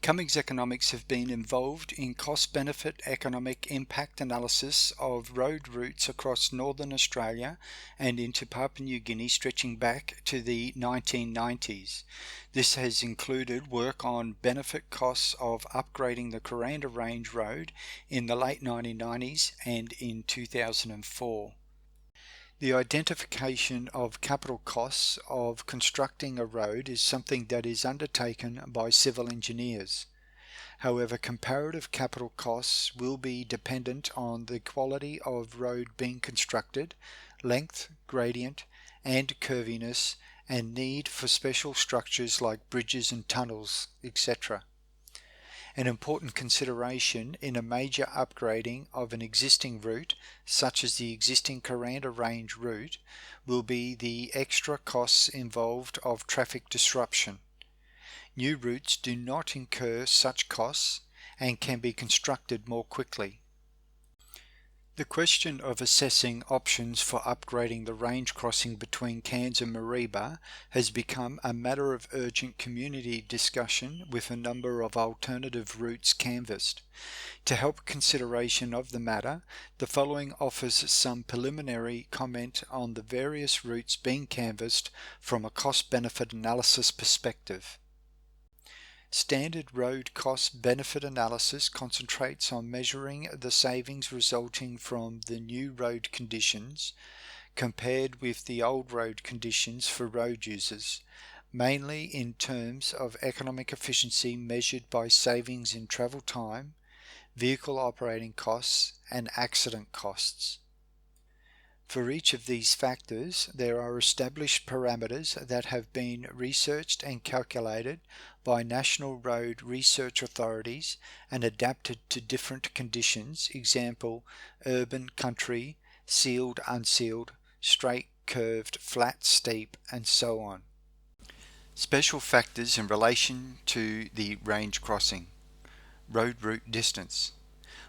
Cummings Economics have been involved in cost-benefit economic impact analysis of road routes across northern Australia and into Papua New Guinea stretching back to the 1990s. This has included work on benefit costs of upgrading the Kuranda Range Road in the late 1990s and in 2004. The identification of capital costs of constructing a road is something that is undertaken by civil engineers. However, comparative capital costs will be dependent on the quality of road being constructed, length, gradient, and curviness, and need for special structures like bridges and tunnels, etc. An important consideration in a major upgrading of an existing route, such as the existing Kuranda Range route, will be the extra costs involved of traffic disruption. New routes do not incur such costs and can be constructed more quickly. The question of assessing options for upgrading the range crossing between Cairns and Mareeba has become a matter of urgent community discussion, with a number of alternative routes canvassed. To help consideration of the matter, the following offers some preliminary comment on the various routes being canvassed from a cost-benefit analysis perspective. Standard road cost-benefit analysis concentrates on measuring the savings resulting from the new road conditions compared with the old road conditions for road users, mainly in terms of economic efficiency measured by savings in travel time, vehicle operating costs, and accident costs. For each of these factors, there are established parameters that have been researched and calculated by national road research authorities and adapted to different conditions, example, urban, country, sealed, unsealed, straight, curved, flat, steep, and so on. Special factors in relation to the range crossing. Road route distance.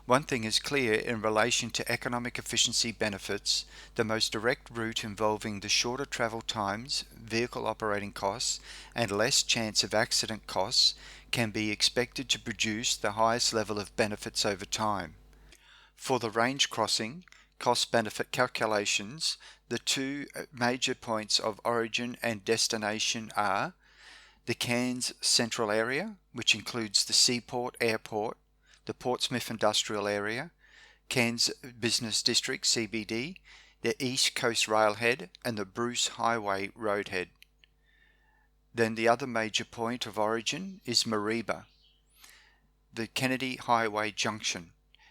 One thing is clear in relation to economic efficiency benefits: the most direct route involving the shorter travel times, vehicle operating costs, and less chance of accident costs can be expected to produce the highest level of benefits over time. For the range crossing cost-benefit calculations, the two major points of origin and destination are the Cairns Central Area, which includes the Seaport Airport, the Portsmouth Industrial Area, Cairns Business District CBD, the East Coast Railhead, and the Bruce Highway Roadhead. Then the other major point of origin is Mareeba, the Kennedy Highway Junction,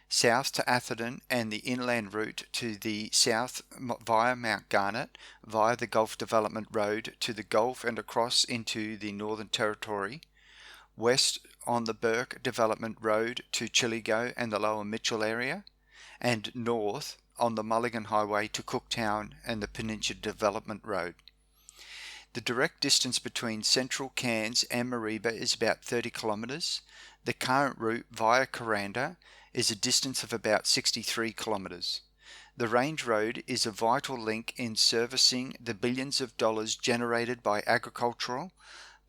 south to Atherton, and the inland route to the south via Mount Garnet, via the Gulf Development Road to the Gulf and across into the Northern Territory, west on the Burke Development Road to Chillagoe and the Lower Mitchell area, and north on the Mulligan Highway to Cooktown and the Peninsula Development Road. The direct distance between central Cairns and Mareeba is about 30 kilometres. The current route via Kuranda is a distance of about 63 kilometres. The Range Road is a vital link in servicing the billions of dollars generated by agricultural,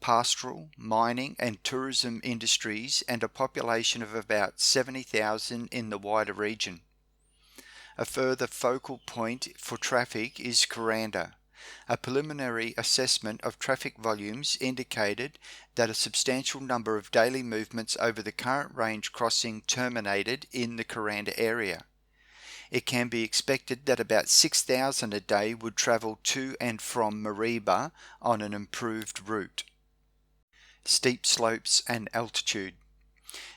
pastoral, mining and tourism industries, and a population of about 70,000 in the wider region. A further focal point for traffic is Kuranda. A preliminary assessment of traffic volumes indicated that a substantial number of daily movements over the current range crossing terminated in the Kuranda area. It can be expected that about 6,000 a day would travel to and from Mareeba on an improved route. Steep slopes and altitude.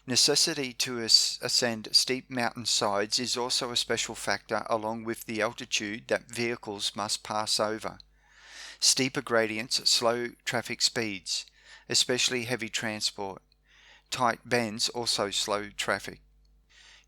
Necessity to ascend steep mountain sides is also a special factor, along with the altitude that vehicles must pass over. Steeper gradients slow traffic speeds, especially heavy transport. Tight bends also slow traffic.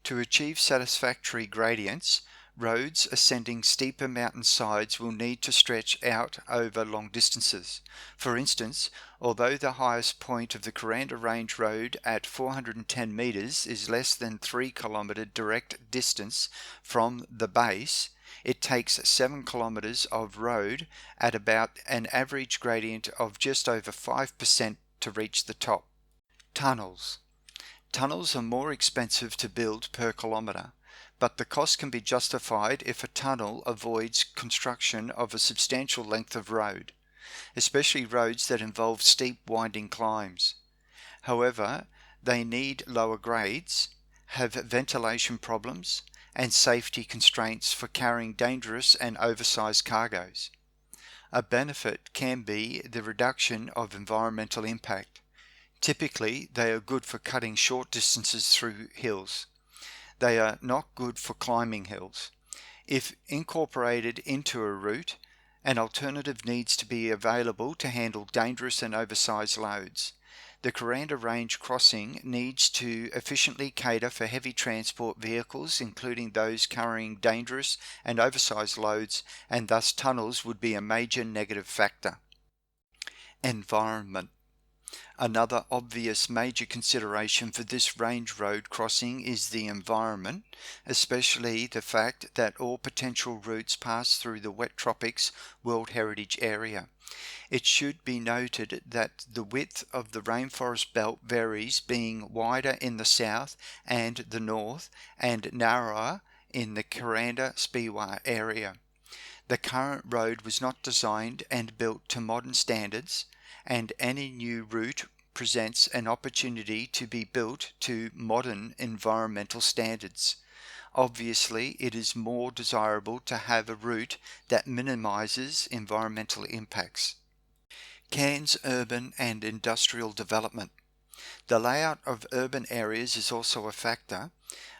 To achieve satisfactory gradients, roads ascending steeper mountain sides will need to stretch out over long distances. For instance, although the highest point of the Kuranda Range Road at 410 metres is less than 3 kilometre direct distance from the base, it takes 7 kilometres of road at about an average gradient of just over 5% to reach the top. Tunnels. Tunnels are more expensive to build per kilometre, but the cost can be justified if a tunnel avoids construction of a substantial length of road, especially roads that involve steep winding climbs. However, they need lower grades, have ventilation problems, and safety constraints for carrying dangerous and oversized cargoes. A benefit can be the reduction of environmental impact. Typically, they are good for cutting short distances through hills. They are not good for climbing hills. If incorporated into a route, an alternative needs to be available to handle dangerous and oversized loads. The Kuranda Range crossing needs to efficiently cater for heavy transport vehicles, including those carrying dangerous and oversized loads, and thus tunnels would be a major negative factor. Environment. Another obvious major consideration for this range road crossing is the environment, especially the fact that all potential routes pass through the Wet Tropics World Heritage Area. It should be noted that the width of the rainforest belt varies, being wider in the south and the north and narrower in the Kuranda Speewah area. The current road was not designed and built to modern standards, and any new route presents an opportunity to be built to modern environmental standards. Obviously, it is more desirable to have a route that minimizes environmental impacts. Cairns urban and industrial development. The layout of urban areas is also a factor.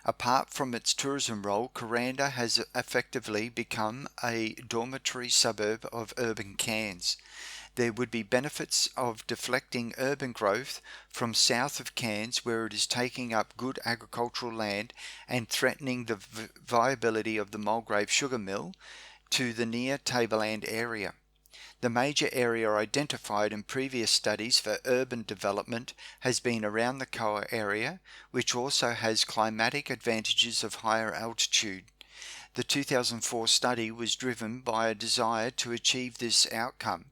Apart from its tourism role, Kuranda has effectively become a dormitory suburb of urban Cairns. There would be benefits of deflecting urban growth from south of Cairns, where it is taking up good agricultural land and threatening the viability of the Mulgrave sugar mill, to the near Tableland area. The major area identified in previous studies for urban development has been around the Koa area, which also has climatic advantages of higher altitude. The 2004 study was driven by a desire to achieve this outcome.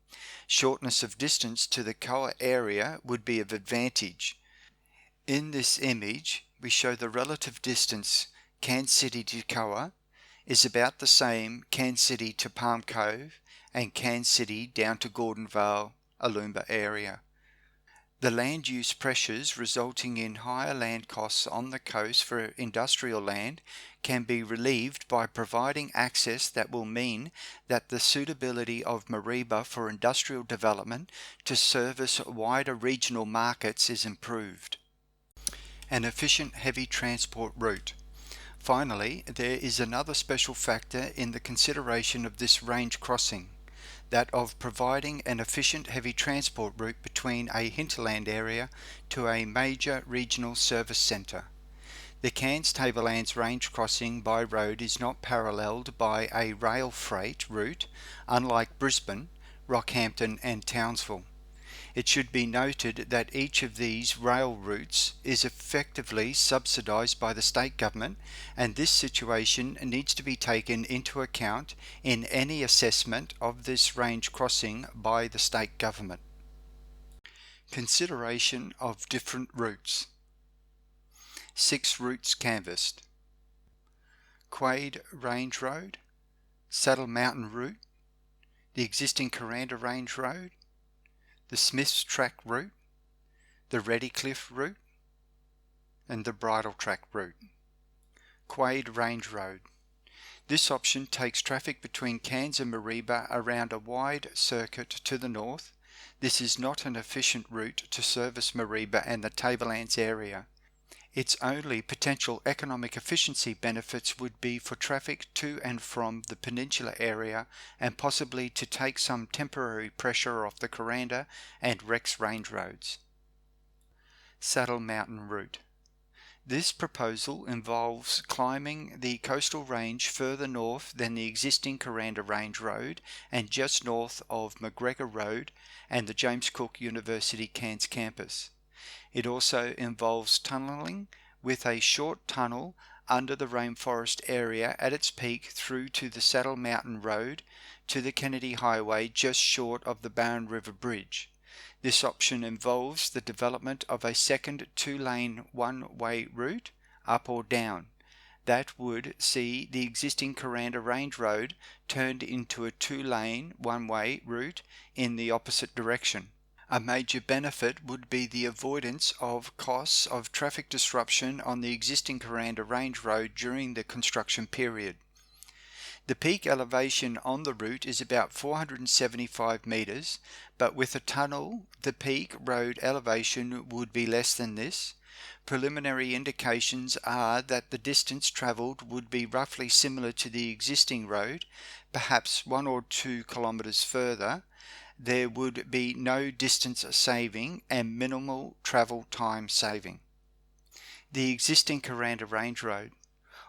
Shortness of distance to the Koa area would be of advantage. In this image, we show the relative distance Cairns City to Koa is about the same Cairns City to Palm Cove and Cairns City down to Gordon Vale, Aloomba area. The land use pressures resulting in higher land costs on the coast for industrial land can be relieved by providing access that will mean that the suitability of Mareeba for industrial development to service wider regional markets is improved. An efficient heavy transport route. Finally, there is another special factor in the consideration of this range crossing, that of providing an efficient heavy transport route between a hinterland area to a major regional service centre. The Cairns Tablelands range crossing by road is not paralleled by a rail freight route, unlike Brisbane, Rockhampton and Townsville. It should be noted that each of these rail routes is effectively subsidised by the state government, and this situation needs to be taken into account in any assessment of this range crossing by the state government. Consideration of different routes. 6 routes canvassed: Quade Range Road, Saddle Mountain Route, the existing Kuranda Range Road, the Smiths Track Route, the Reddy Cliff Route, and the Bridal Track Route. Quade Range Road. This option takes traffic between Cairns and Mareeba around a wide circuit to the north. This is not an efficient route to service Mareeba and the Tablelands area. Its only potential economic efficiency benefits would be for traffic to and from the peninsula area, and possibly to take some temporary pressure off the Kuranda and Rex Range roads. Saddle Mountain Route. This proposal involves climbing the coastal range further north than the existing Kuranda Range Road and just north of McGregor Road and the James Cook University Cairns campus. It also involves tunnelling with a short tunnel under the rainforest area at its peak through to the Saddle Mountain Road to the Kennedy Highway just short of the Barron River Bridge. This option involves the development of a second two-lane one-way route, up or down, that would see the existing Kuranda Range Road turned into a two-lane one-way route in the opposite direction. A major benefit would be the avoidance of costs of traffic disruption on the existing Kuranda Range Road during the construction period. The peak elevation on the route is about 475 metres, but with a tunnel, the peak road elevation would be less than this. Preliminary indications are that the distance travelled would be roughly similar to the existing road, perhaps 1 or 2 kilometres further. There would be no distance saving and minimal travel time saving. The existing Kuranda Range Road.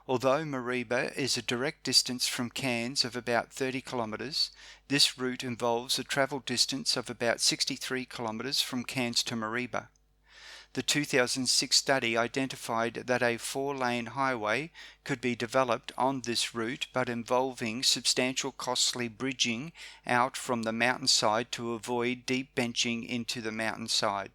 Although Mareeba is a direct distance from Cairns of about 30 kilometres, this route involves a travel distance of about 63 kilometres from Cairns to Mareeba. The 2006 study identified that a 4-lane highway could be developed on this route, but involving substantial costly bridging out from the mountainside to avoid deep benching into the mountainside.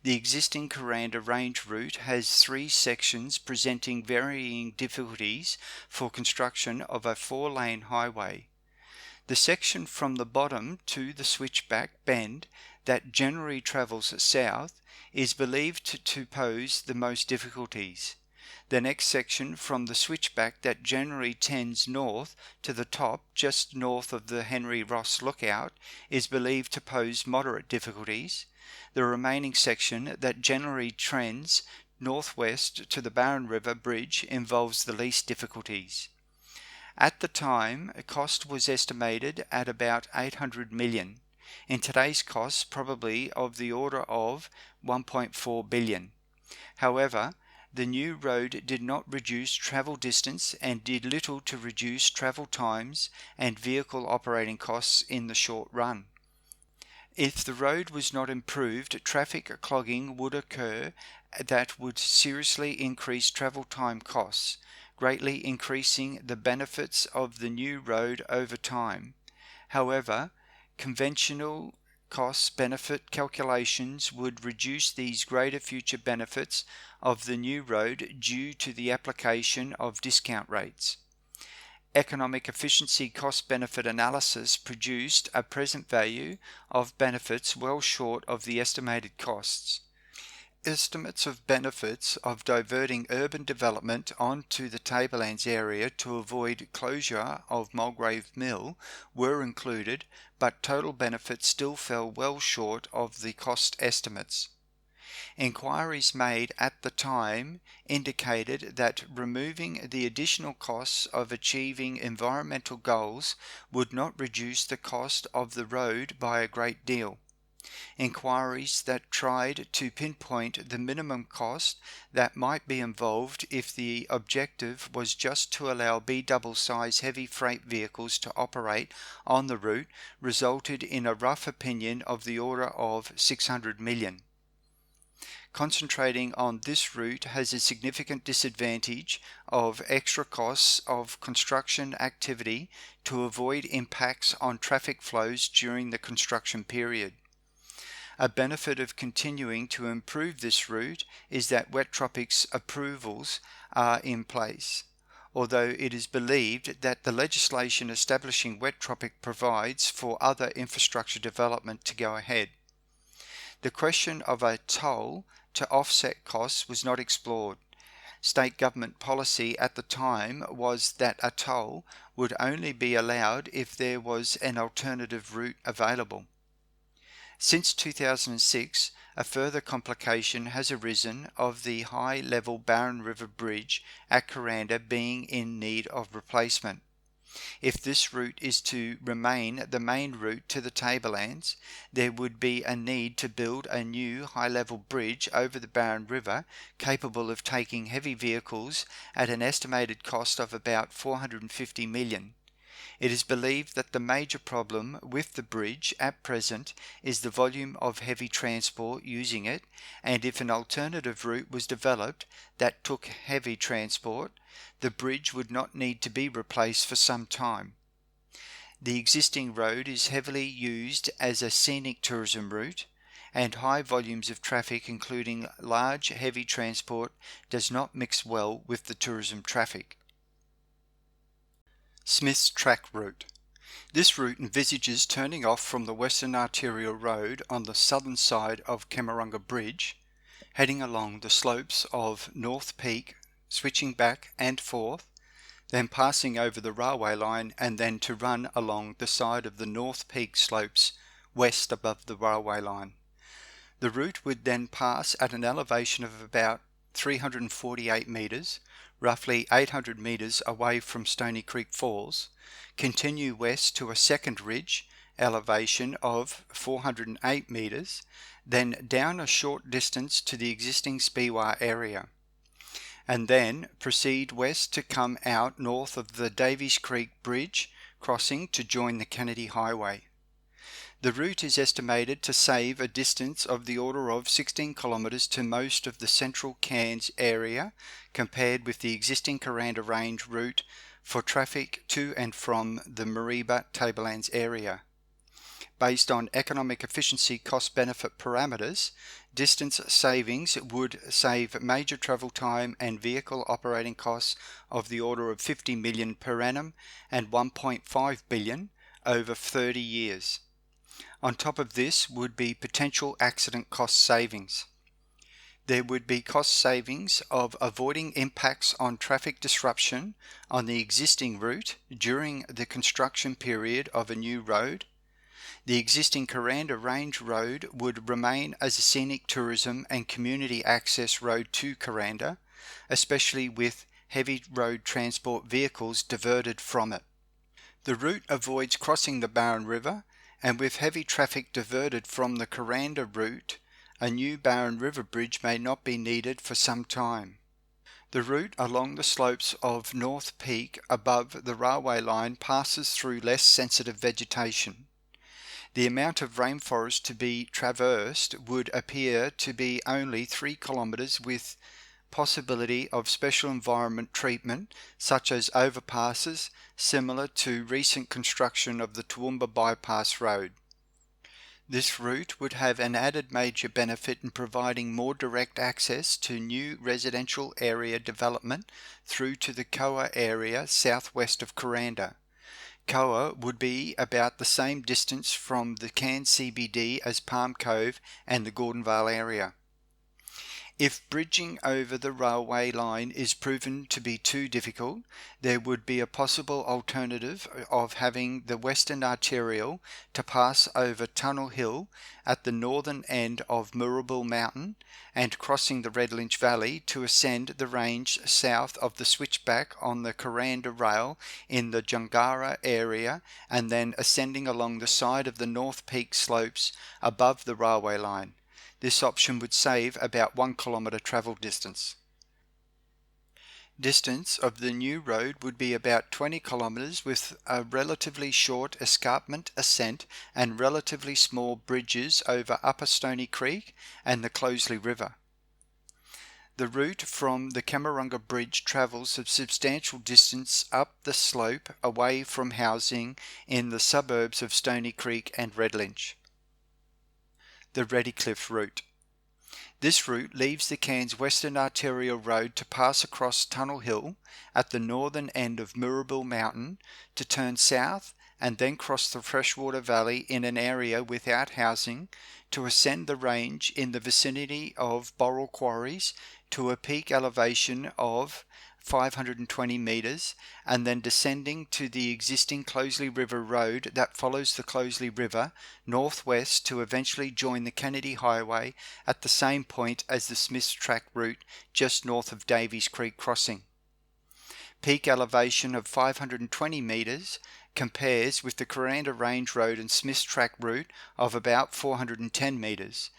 The existing Kuranda Range route has 3 sections presenting varying difficulties for construction of a 4-lane highway. The section from the bottom to the switchback bend that generally travels south is believed to pose the most difficulties. The next section from the switchback that generally tends north to the top just north of the Henry Ross Lookout is believed to pose moderate difficulties. The remaining section that generally trends northwest to the Barron River Bridge involves the least difficulties. At the time, a cost was estimated at about 800 million. In today's costs, probably of the order of 1.4 billion. However, the new road did not reduce travel distance and did little to reduce travel times and vehicle operating costs in the short run. If the road was not improved, traffic clogging would occur that would seriously increase travel time costs, greatly increasing the benefits of the new road over time. However, conventional cost-benefit calculations would reduce these greater future benefits of the new road due to the application of discount rates. Economic efficiency cost-benefit analysis produced a present value of benefits well short of the estimated costs. Estimates of benefits of diverting urban development onto the Tablelands area to avoid closure of Mulgrave Mill were included, but total benefits still fell well short of the cost estimates. Inquiries made at the time indicated that removing the additional costs of achieving environmental goals would not reduce the cost of the road by a great deal. Inquiries that tried to pinpoint the minimum cost that might be involved if the objective was just to allow B-double-size heavy freight vehicles to operate on the route resulted in a rough opinion of the order of 600 million. Concentrating on this route has a significant disadvantage of extra costs of construction activity to avoid impacts on traffic flows during the construction period. A benefit of continuing to improve this route is that wet tropics approvals are in place, although it is believed that the legislation establishing wet tropic provides for other infrastructure development to go ahead. The question of a toll to offset costs was not explored. State government policy at the time was that a toll would only be allowed if there was an alternative route available. Since 2006, a further complication has arisen of the high-level Barron River Bridge at Kuranda being in need of replacement. If this route is to remain the main route to the Tablelands, there would be a need to build a new high-level bridge over the Barron River capable of taking heavy vehicles at an estimated cost of about 450 million. It is believed that the major problem with the bridge at present is the volume of heavy transport using it, and if an alternative route was developed that took heavy transport, the bridge would not need to be replaced for some time. The existing road is heavily used as a scenic tourism route. and high volumes of traffic including large heavy transport does not mix well with the tourism traffic. Smith's Track Route. This route envisages turning off from the Western Arterial Road on the southern side of Cairns Bridge, heading along the slopes of North Peak, switching back and forth, then passing over the railway line and then to run along the side of the North Peak slopes west above the railway line. The route would then pass at an elevation of about 348 metres, roughly 800 metres away from Stony Creek Falls, continue west to a second ridge, elevation of 408 metres, then down a short distance to the existing Speewah area, and then proceed west to come out north of the Davies Creek Bridge crossing to join the Kennedy Highway. The route is estimated to save a distance of the order of 16 kilometres to most of the central Cairns area compared with the existing Kuranda Range route for traffic to and from the Mareeba Tablelands area. Based on economic efficiency cost-benefit parameters, distance savings would save major travel time and vehicle operating costs of the order of 50 million per annum and 1.5 billion over 30 years. On top of this would be potential accident cost savings. There would be cost savings of avoiding impacts on traffic disruption on the existing route during the construction period of a new road. The existing Kuranda Range Road would remain as a scenic tourism and community access road to Kuranda, especially with heavy road transport vehicles diverted from it. The route avoids crossing the Barron River, and with heavy traffic diverted from the Kuranda route, a new Barron River Bridge may not be needed for some time. The route along the slopes of North Peak above the railway line passes through less sensitive vegetation. The amount of rainforest to be traversed would appear to be only 3 kilometres with possibility of special environment treatment such as overpasses similar to recent construction of the Toowoomba Bypass Road. This route would have an added major benefit in providing more direct access to new residential area development through to the Koa area southwest of Kuranda. Koa would be about the same distance from the Cairns CBD as Palm Cove and the Gordonvale area. If bridging over the railway line is proven to be too difficult, there would be a possible alternative of having the Western Arterial to pass over Tunnel Hill at the northern end of Moorabool Mountain and crossing the Red Lynch Valley to ascend the range south of the switchback on the Kuranda Rail in the Jungara area and then ascending along the side of the North Peak slopes above the railway line. This option would save about 1 kilometre travel distance. Distance of the new road would be about 20 kilometres with a relatively short escarpment ascent and relatively small bridges over Upper Stony Creek and the Closeley River. The route from the Cairns Bridge travels a substantial distance up the slope away from housing in the suburbs of Stony Creek and Red Lynch. The Redcliffe route. This route leaves the Cairns Western Arterial Road to pass across Tunnel Hill at the northern end of Moorabool Mountain to turn south and then cross the Freshwater Valley in an area without housing to ascend the range in the vicinity of Boral Quarries to a peak elevation of 520 metres and then descending to the existing Closeley River Road that follows the Closeley River northwest to eventually join the Kennedy Highway at the same point as the Smith's Track route just north of Davies Creek Crossing. Peak elevation of 520 metres compares with the Kuranda Range Road and Smith's Track route of about 410 metres.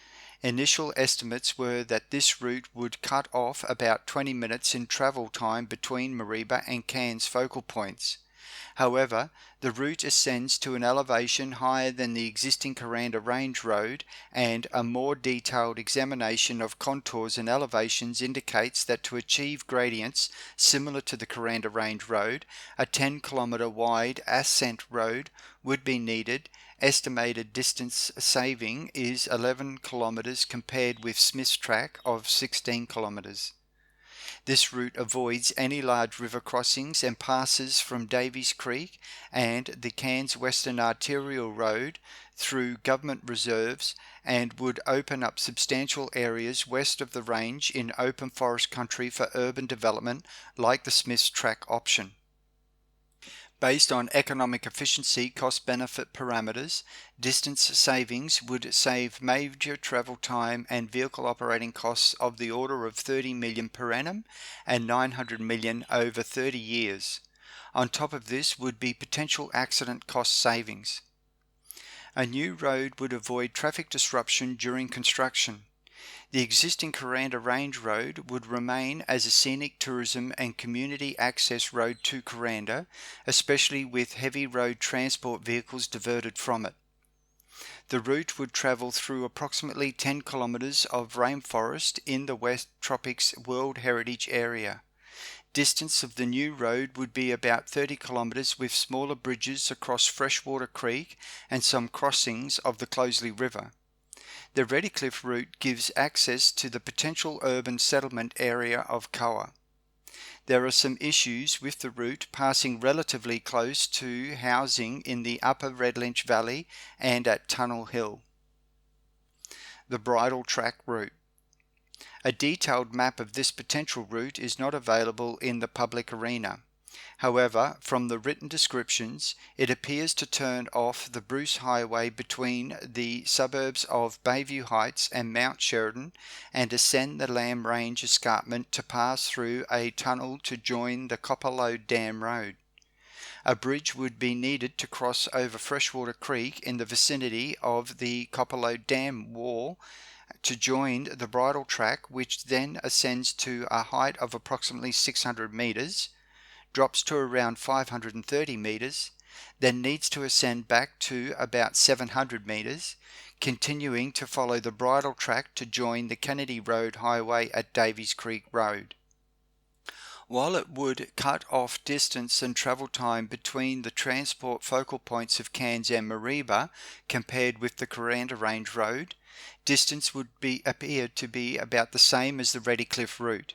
Initial estimates were that this route would cut off about 20 minutes in travel time between Mareeba and Cairns focal points. However, the route ascends to an elevation higher than the existing Kuranda Range Road, and a more detailed examination of contours and elevations indicates that to achieve gradients similar to the Kuranda Range Road, a 10-kilometre wide ascent road would be needed. Estimated distance saving is 11 kilometres compared with Smith's Track of 16 kilometres. This route avoids any large river crossings and passes from Davies Creek and the Cairns Western Arterial Road through government reserves, and would open up substantial areas west of the range in open forest country for urban development like the Smith's Track option. Based on economic efficiency cost-benefit parameters, distance savings would save major travel time and vehicle operating costs of the order of 30 million per annum and 900 million over 30 years. On top of this would be potential accident cost savings. A new road would avoid traffic disruption during construction. The existing Kuranda Range Road would remain as a scenic tourism and community access road to Kuranda, especially with heavy road transport vehicles diverted from it. The route would travel through approximately 10 kilometres of rainforest in the West Tropics World Heritage Area. Distance of the new road would be about 30 kilometres with smaller bridges across Freshwater Creek and some crossings of the Closeley River. The Redcliffe route gives access to the potential urban settlement area of Koa. There are some issues with the route passing relatively close to housing in the upper Redlinch Valley and at Tunnel Hill. The Bridal Track route. A detailed map of this potential route is not available in the public arena. However, from the written descriptions, it appears to turn off the Bruce Highway between the suburbs of Bayview Heights and Mount Sheridan and ascend the Lamb Range escarpment to pass through a tunnel to join the Copperload Dam Road. A bridge would be needed to cross over Freshwater Creek in the vicinity of the Copperload Dam wall to join the Bridal Track, which then ascends to a height of approximately 600 metres, drops to around 530 metres, then needs to ascend back to about 700 metres, continuing to follow the Bridal Track to join the Kennedy Road Highway at Davies Creek Road. While it would cut off distance and travel time between the transport focal points of Cairns and Mareeba compared with the Kuranda Range Road, distance would appear to be about the same as the Redcliffe route.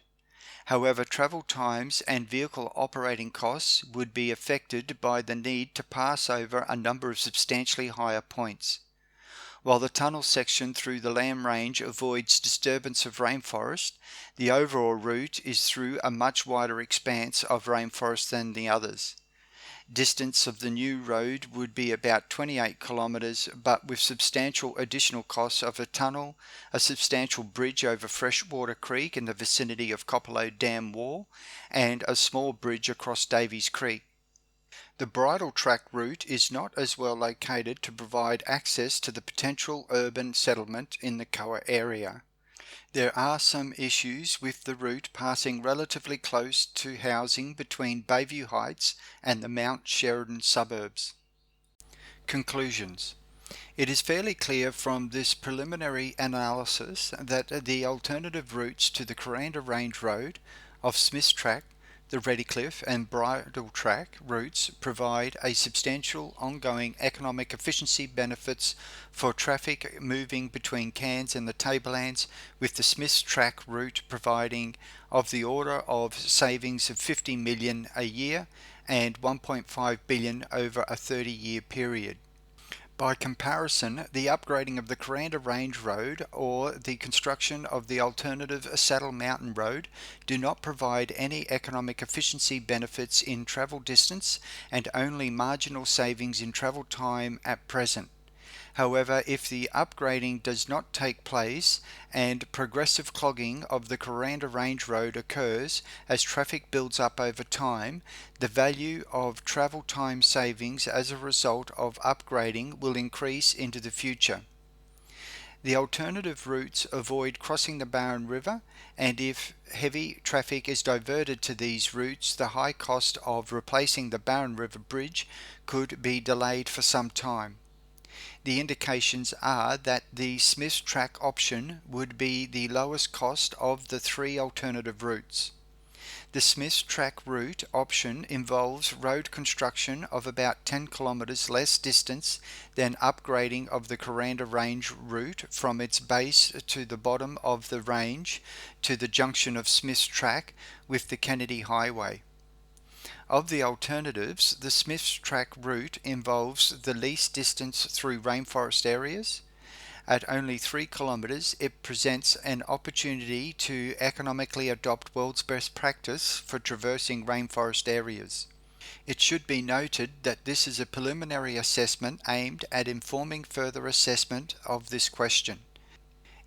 However, travel times and vehicle operating costs would be affected by the need to pass over a number of substantially higher points. While the tunnel section through the Lamb Range avoids disturbance of rainforest, the overall route is through a much wider expanse of rainforest than the others. Distance of the new road would be about 28 kilometres, but with substantial additional costs of a tunnel, a substantial bridge over Freshwater Creek in the vicinity of Copperload Dam Wall, and a small bridge across Davies Creek. The Bridal Track route is not as well located to provide access to the potential urban settlement in the Koa area. There are some issues with the route passing relatively close to housing between Bayview Heights and the Mount Sheridan suburbs. Conclusions. It is fairly clear from this preliminary analysis that the alternative routes to the Kuranda Range Road of Smith's Track, the Redcliffe and Bridal Track routes provide a substantial ongoing economic efficiency benefits for traffic moving between Cairns and the Tablelands, with the Smith's Track route providing of the order of savings of 50 million a year and 1.5 billion over a 30-year period. By comparison, the upgrading of the Kuranda Range Road or the construction of the alternative Saddle Mountain Road do not provide any economic efficiency benefits in travel distance and only marginal savings in travel time at present. However, if the upgrading does not take place and progressive clogging of the Kuranda Range Road occurs as traffic builds up over time, the value of travel time savings as a result of upgrading will increase into the future. The alternative routes avoid crossing the Barron River and if heavy traffic is diverted to these routes, the high cost of replacing the Barron River Bridge could be delayed for some time. The indications are that the Smith's Track option would be the lowest cost of the three alternative routes. The Smith's Track route option involves road construction of about 10 kilometres less distance than upgrading of the Kuranda Range route from its base to the bottom of the range to the junction of Smith's Track with the Kennedy Highway. Of the alternatives, the Smith's Track route involves the least distance through rainforest areas. At only 3 kilometres, it presents an opportunity to economically adopt world's best practice for traversing rainforest areas. It should be noted that this is a preliminary assessment aimed at informing further assessment of this question.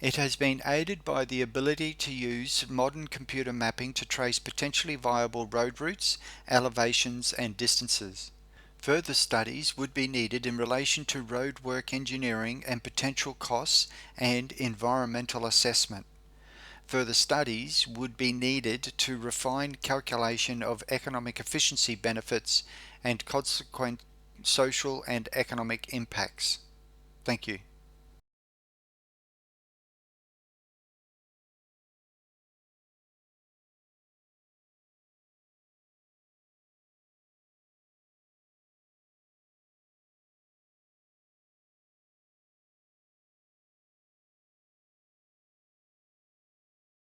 It has been aided by the ability to use modern computer mapping to trace potentially viable road routes, elevations and distances. Further studies would be needed in relation to roadwork engineering and potential costs and environmental assessment. Further studies would be needed to refine calculation of economic efficiency benefits and consequent social and economic impacts. Thank you.